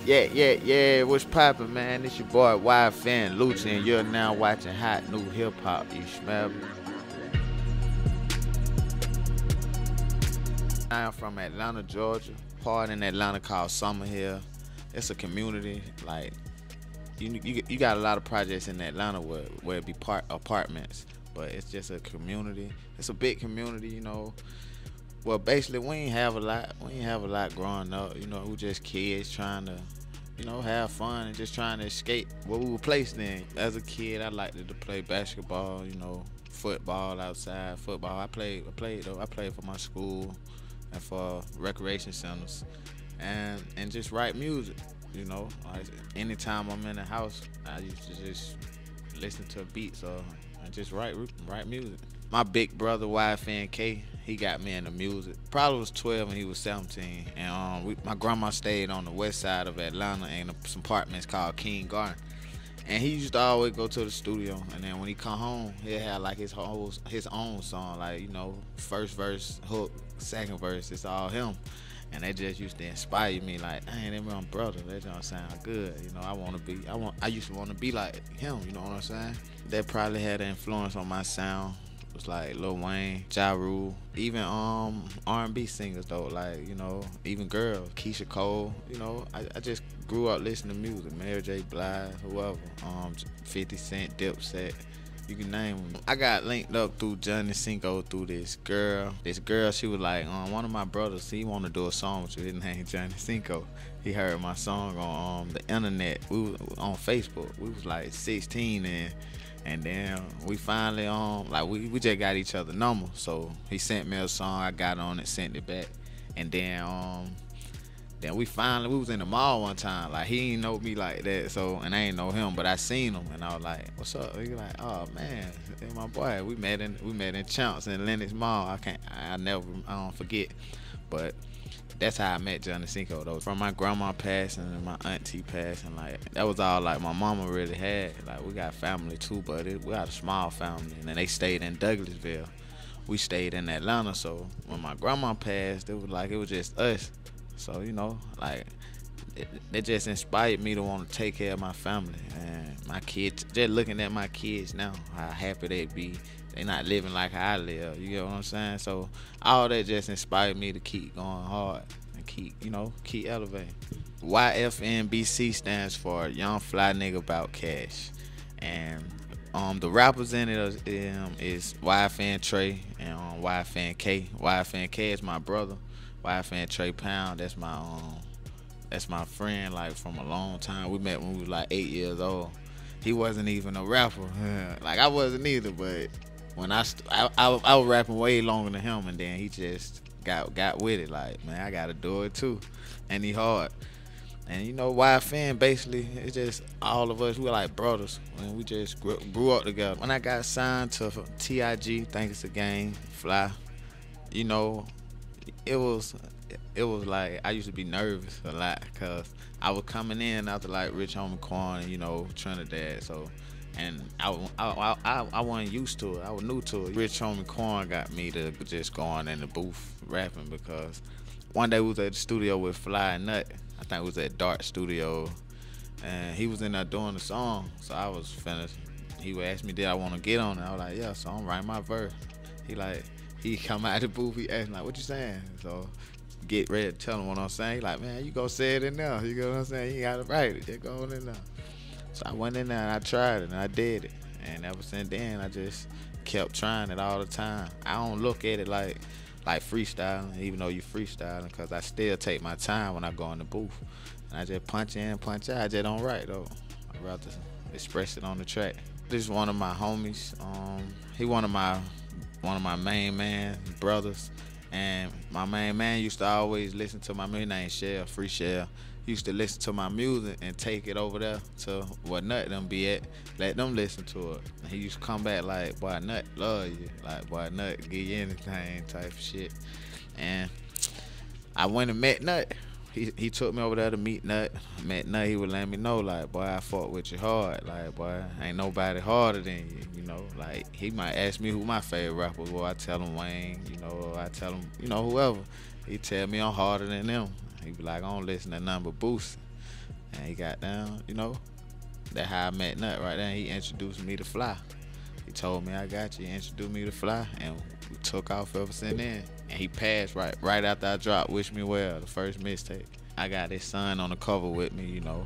Yeah, what's poppin', man? It's your boy YFN Lucci, and you're now watching hot new hip hop. You smell me? I'm from Atlanta, Georgia, part in Atlanta called Summerhill. It's a community, like, you got a lot of projects in Atlanta where it be apartments, but it's just a community. It's a big community, you know. Well, basically, we ain't have a lot growing up. You know, we just kids trying to, you know, have fun and just trying to escape what we were placed in. As a kid, I liked to play basketball, you know, football outside, football. I played for my school and for recreation centers, and just write music. You know, like, anytime I'm in the house, I used to just listen to beats or just write music. My big brother YFN Kay, he got me into music. Probably was 12 and he was 17. And my grandma stayed on the west side of Atlanta in some apartments called King Garden. And he used to always go to the studio. And then when he come home, he'll have like his own song, like, you know, first verse, hook, second verse, it's all him. And that just used to inspire me, like, dang, that my brother, that don't sound good. You know, I used to want to be like him, you know what I'm saying? That probably had an influence on my sound. It was like Lil Wayne, Ja Rule, even R&B singers though, like, you know, even girls, Keisha Cole, you know. I just grew up listening to music, Mary J. Blige, whoever, 50 Cent, Dipset, you can name them. I got linked up through Johnny Cinco through this girl. She was like, one of my brothers, he wanted to do a song with you. His name Johnny Cinco. He heard my song on the internet. We was on Facebook. We was like 16 and then we finally we just got each other number. So he sent me a song, I got on it, sent it back, and then we was in the mall one time. Like, he ain't know me like that, so, and I ain't know him, but I seen him and I was like, what's up? He like, oh man, that's my boy. We met in Chunks in Lenox Mall. I don't forget. But that's how I met Johnny Cinco though. From my grandma passing and my auntie passing, like, that was all like my mama really had. Like, we got family too, but we got a small family, and then they stayed in Douglasville. We stayed in Atlanta, so when my grandma passed, it was just us. So, you know, like, it just inspired me to want to take care of my family and my kids. Just looking at my kids now, how happy they be. They not living like how I live, you get what I'm saying? So all that just inspired me to keep going hard and keep elevating. YFNBC stands for Young Fly Nigga About Cash. And the rappers in it is YFN Trey and YFN Kay. YFN Kay is my brother. YFN Trey Pound, that's my friend, like, from a long time. We met when we was like 8 years old. He wasn't even a rapper, like I wasn't either. But when I was rapping way longer than him, and then he just got with it. Like, man, I gotta do it too, and he hard. And you know, YFN basically, it's just all of us. We were like brothers, and we just grew up together. When I got signed to TIG, Think It's a Game, Fly, you know, it was like, I used to be nervous a lot because I was coming in after like Rich Homie Quan and, you know, Trinidad. So, and I wasn't used to it. I was new to it. Rich Homie Quan got me to just go on in the booth rapping, because one day we was at the studio with Fly and Nut. I think it was at Dart Studio, and he was in there doing the song. So I was finished. He would ask me, did I want to get on it? I was like, yeah. So I'm writing my verse. He come out of the booth, he asked me, like, what you saying? So get ready to tell him what I'm saying. He like, man, you go say it in there. You know what I'm saying? You gotta write it. Just go in there. So I went in there and I tried it and I did it. And ever since then, I just kept trying it all the time. I don't look at it like freestyling, even though you freestyling, because I still take my time when I go in the booth. And I just punch in, punch out. I just don't write though. I'd rather express it on the track. This is one of my homies. He one of my main man brothers, and my main man used to always listen to my music. His name Shell, Free Shell. He used to listen to my music and take it over there to where Nut them be at, let them listen to it. And he used to come back like, boy, Nut love you, like, boy, Nut give you anything type of shit. And I went and met Nut. He took me over there to meet Nut. I met Nut. He would let me know, like, boy, I fought with you hard. Like, boy, ain't nobody harder than you, you know. Like, he might ask me who my favorite rapper was. I tell him Wayne, you know, I tell him, you know, whoever. He tell me I'm harder than them. He be like, I don't listen to nothing but Boost. And he got down, you know, that how I met Nut right there. He introduced me to Fly. He told me I got you. He introduced me to Fly, and we took off ever since then. And he passed right after I dropped Wish Me Well, the first mixtape. I got his son on the cover with me, you know.